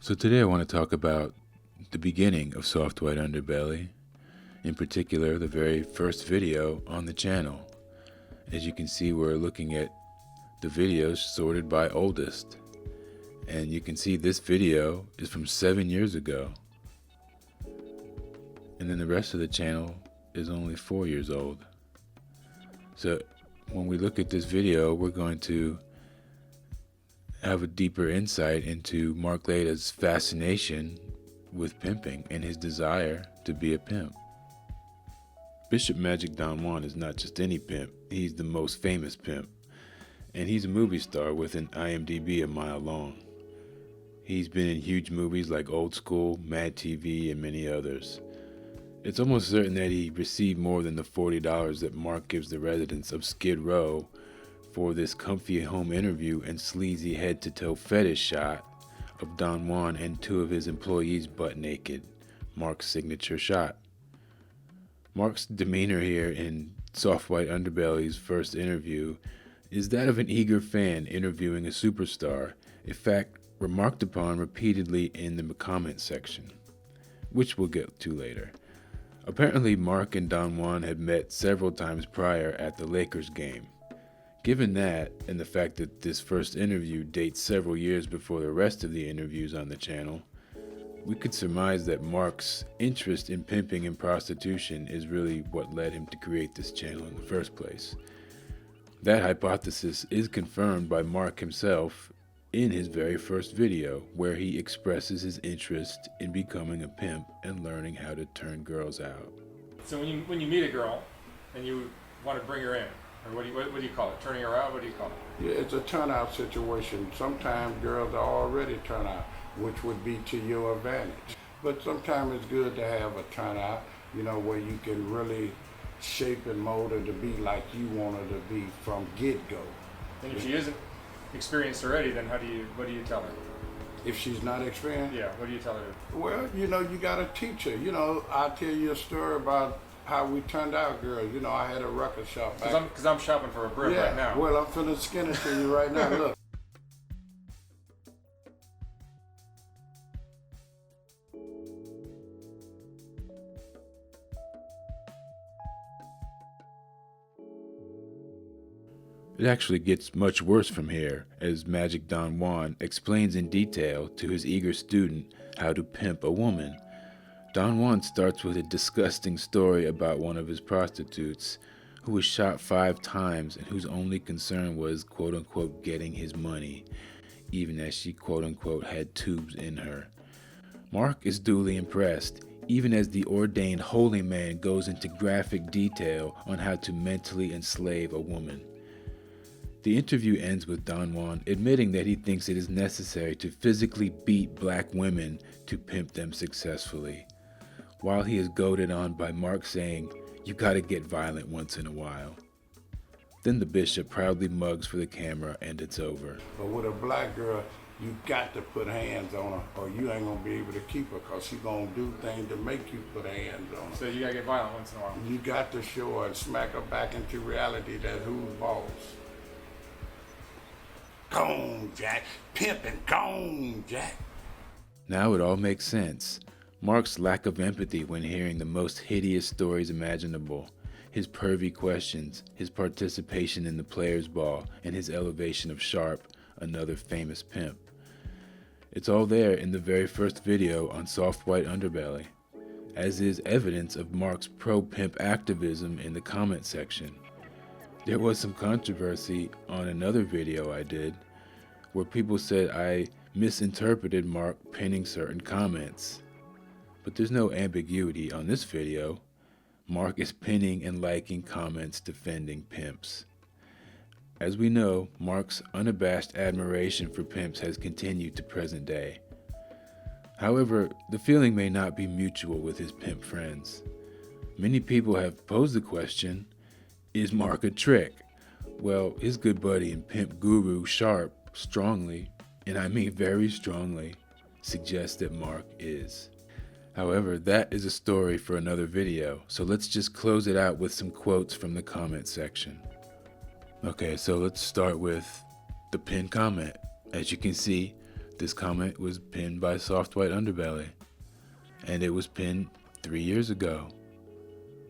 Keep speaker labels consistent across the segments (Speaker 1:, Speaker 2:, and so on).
Speaker 1: So today I want to talk about the beginning of Soft White Underbelly, in particular the very first video on the channel. As you can see, we're looking at the videos sorted by oldest, and you can see this video is from 7 years ago, and then the rest of the channel is only 4 years old. So when we look at this video, we're going to have a deeper insight into Mark Laita's fascination with pimping and his desire to be a pimp. Bishop Magic Don Juan is not just any pimp, he's the most famous pimp. And he's a movie star with an IMDb a mile long. He's been in huge movies like Old School, Mad TV, and many others. It's almost certain that he received more than the $40 that Mark gives the residents of Skid Row for this comfy home interview and sleazy head-to-toe fetish shot of Don Juan and two of his employees butt naked, Mark's signature shot. Mark's demeanor here in Soft White Underbelly's first interview is that of an eager fan interviewing a superstar, a fact remarked upon repeatedly in the comment section, which we'll get to later. Apparently, Mark and Don Juan had met several times prior at the Lakers game. Given that, and the fact that this first interview dates several years before the rest of the interviews on the channel, we could surmise that Mark's interest in pimping and prostitution is really what led him to create this channel in the first place. That hypothesis is confirmed by Mark himself in his very first video, where he expresses his interest in becoming a pimp and learning how to turn girls out.
Speaker 2: So when you meet a girl and you want to bring her in, or what do you call it? Turning her out? What do you call it?
Speaker 3: Yeah, it's a turnout situation. Sometimes girls are already turned out, which would be to your advantage. But sometimes it's good to have a turnout, where you can really shape and mold her to be like you want her to be from get-go.
Speaker 2: And if she isn't experienced already, then what do you tell her?
Speaker 3: If she's not experienced?
Speaker 2: Yeah, what do you tell her?
Speaker 3: Well, you got to teach her. I'll tell you a story about how we turned out girls. I had a record shop back.
Speaker 2: Because I'm shopping for a brick right now.
Speaker 3: Well, I'm finna skin it to you right now. Look.
Speaker 1: It actually gets much worse from here, as Magic Don Juan explains in detail to his eager student how to pimp a woman. Don Juan starts with a disgusting story about one of his prostitutes who was shot 5 times and whose only concern was quote-unquote getting his money, even as she quote-unquote had tubes in her. Mark is duly impressed, even as the ordained holy man goes into graphic detail on how to mentally enslave a woman. The interview ends with Don Juan admitting that he thinks it is necessary to physically beat black women to pimp them successfully, while he is goaded on by Mark saying, "You gotta get violent once in a while." Then the bishop proudly mugs for the camera and it's over.
Speaker 3: But with a black girl, you got to put hands on her or you ain't gonna be able to keep her, because she's gonna do things to make you put hands on her.
Speaker 2: So you gotta get violent once in a while.
Speaker 3: You got to show her and smack her back into reality that who's boss. Gone, Jack. Pimpin', gone, Jack.
Speaker 1: Now it all makes sense. Mark's lack of empathy when hearing the most hideous stories imaginable, his pervy questions, his participation in the Players' Ball, and his elevation of Sharp, another famous pimp. It's all there in the very first video on Soft White Underbelly, as is evidence of Mark's pro-pimp activism in the comment section. There was some controversy on another video I did, where people said I misinterpreted Mark pinning certain comments. But there's no ambiguity on this video. Mark is pinning and liking comments defending pimps. As we know, Mark's unabashed admiration for pimps has continued to present day. However, the feeling may not be mutual with his pimp friends. Many people have posed the question, is Mark a trick? Well, his good buddy and pimp guru Sharp strongly, and I mean very strongly, suggests that Mark is. However, that is a story for another video, so let's just close it out with some quotes from the comment section. Okay, so let's start with the pinned comment. As you can see, This comment was pinned by Soft White Underbelly, and it was pinned 3 years ago.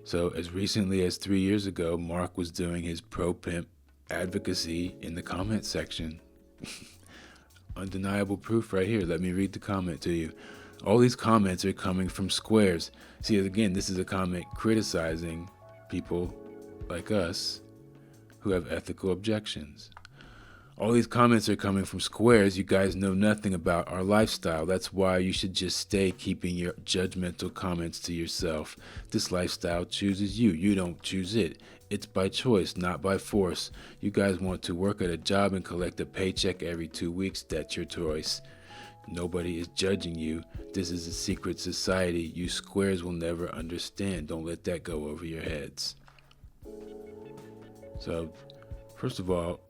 Speaker 1: So as recently as 3 years ago, Mark was doing his pro-pimp advocacy in the comment section. Undeniable proof right here. Let me read the comment to you. All these comments are coming from squares. See, again, this is a comment criticizing people like us who have ethical objections. All these comments are coming from squares. You guys know nothing about our lifestyle. That's why you should just stay keeping your judgmental comments to yourself. This lifestyle chooses you. You don't choose it. It's by choice, not by force. You guys want to work at a job and collect a paycheck every 2 weeks. That's your choice. Nobody is judging you. This is a secret society you squares will never understand. Don't let that go over your heads. So, first of all,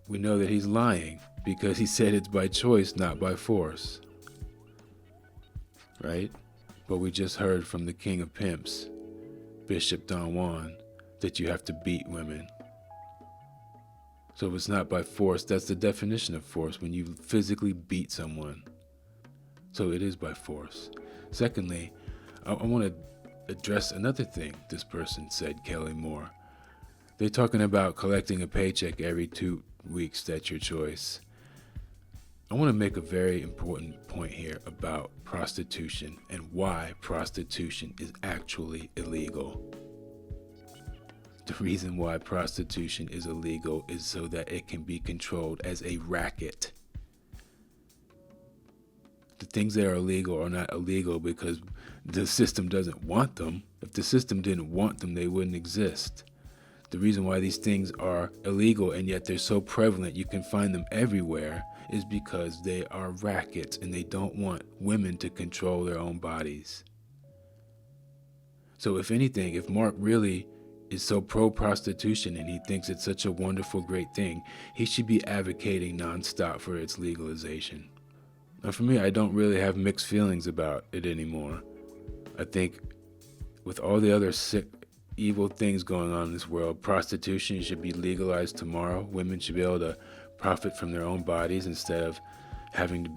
Speaker 1: we know that he's lying because he said it's by choice, not by force. Right? But we just heard from the king of pimps, Bishop Don Juan, that you have to beat women. So if it's not by force, that's the definition of force, when you physically beat someone. So it is by force. Secondly, I want to address another thing this person said, Kelly Moore. They're talking about collecting a paycheck every 2 weeks. That's your choice. I want to make a very important point here about prostitution and why prostitution is actually illegal. The reason why prostitution is illegal is so that it can be controlled as a racket. The things that are illegal are not illegal because the system doesn't want them. If the system didn't want them, they wouldn't exist. The reason why these things are illegal and yet they're so prevalent, you can find them everywhere, is because they are rackets and they don't want women to control their own bodies. So if anything, if Mark really is so pro-prostitution and he thinks it's such a wonderful, great thing, he should be advocating nonstop for its legalization. Now for me, I don't really have mixed feelings about it anymore. I think with all the other sick, evil things going on in this world, prostitution should be legalized tomorrow. Women should be able to profit from their own bodies instead of having to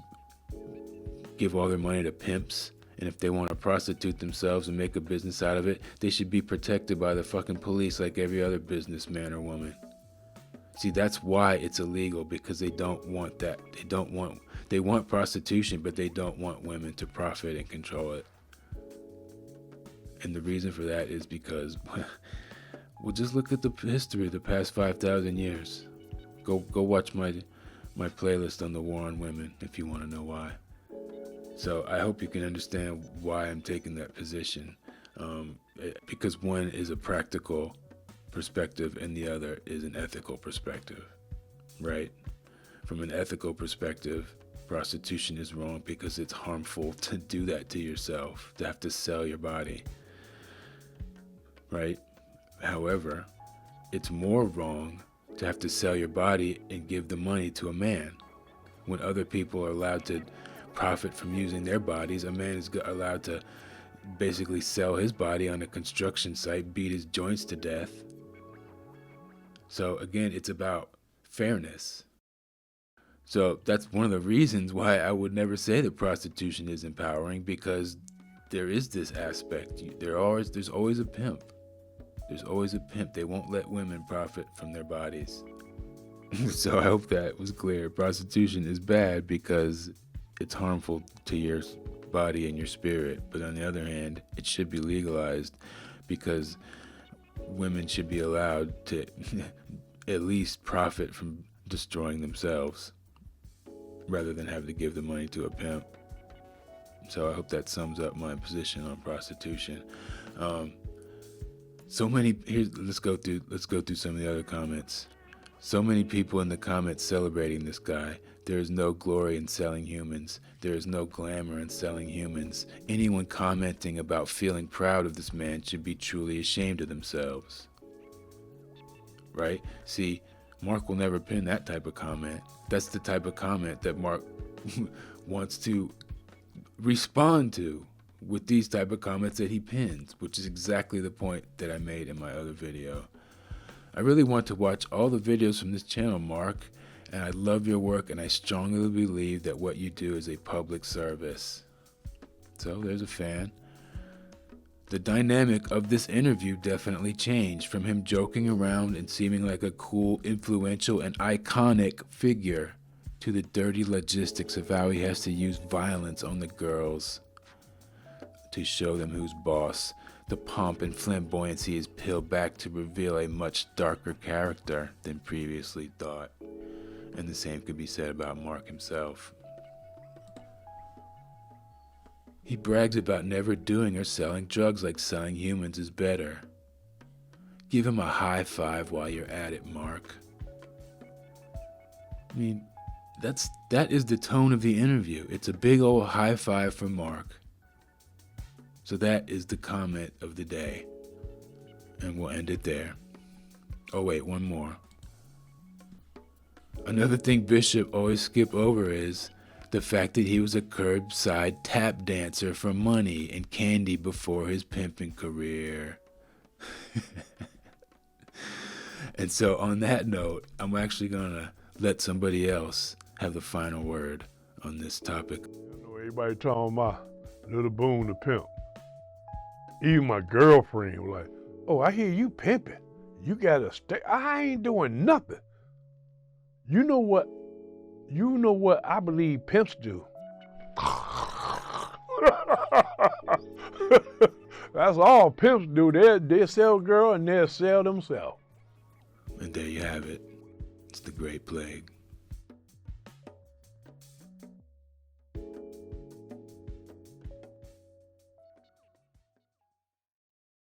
Speaker 1: give all their money to pimps. And if they want to prostitute themselves and make a business out of it, they should be protected by the fucking police like every other businessman or woman. See, that's why it's illegal, because they don't want that. They want prostitution, but they don't want women to profit and control it. And the reason for that is because, well, just look at the history of the past 5,000 years. Go watch my playlist on the war on women if you want to know why. So I hope you can understand why I'm taking that position, because one is a practical perspective and the other is an ethical perspective, right? From an ethical perspective, prostitution is wrong because it's harmful to do that to yourself, to have to sell your body, right? However, it's more wrong to have to sell your body and give the money to a man. When other people are allowed to profit from using their bodies, a man is allowed to basically sell his body on a construction site, beat his joints to death. So again, it's about fairness. So that's one of the reasons why I would never say that prostitution is empowering, because there is this aspect. There's always a pimp. There's always a pimp. They won't let women profit from their bodies. So I hope that was clear. Prostitution is bad because it's harmful to your body and your spirit. But on the other hand, it should be legalized because women should be allowed to at least profit from destroying themselves rather than have to give the money to a pimp. So I hope that sums up my position on prostitution. Let's go through some of the other comments. So many people in the comments celebrating this guy. There is no glory in selling humans. There is no glamour in selling humans. Anyone commenting about feeling proud of this man should be truly ashamed of themselves. Right? See, Mark will never pin that type of comment. That's the type of comment that Mark wants to respond to with these type of comments that he pins, which is exactly the point that I made in my other video. I really want to watch all the videos from this channel, Mark, and I love your work, and I strongly believe that what you do is a public service. So there's a fan. The dynamic of this interview definitely changed from him joking around and seeming like a cool, influential, and iconic figure to the dirty logistics of how he has to use violence on the girls to show them who's boss. The pomp and flamboyancy is peeled back to reveal a much darker character than previously thought. And the same could be said about Mark himself. He brags about never doing or selling drugs like selling humans is better. Give him a high five while you're at it, Mark. I mean, that is the tone of the interview. It's a big old high five for Mark. So that is the comment of the day. And we'll end it there. Oh wait, one more. Another thing Bishop always skip over is the fact that he was a curbside tap dancer for money and candy before his pimping career. And so on that note, I'm actually gonna let somebody else have the final word on this topic.
Speaker 4: I know everybody talking about Little Boone the pimp. Even my girlfriend was like, oh, I hear you pimping. You gotta stay. I ain't doing nothing. You know what I believe pimps do? That's all pimps do. They sell girl and they'll sell themselves.
Speaker 1: And there you have it. It's the Great Plague.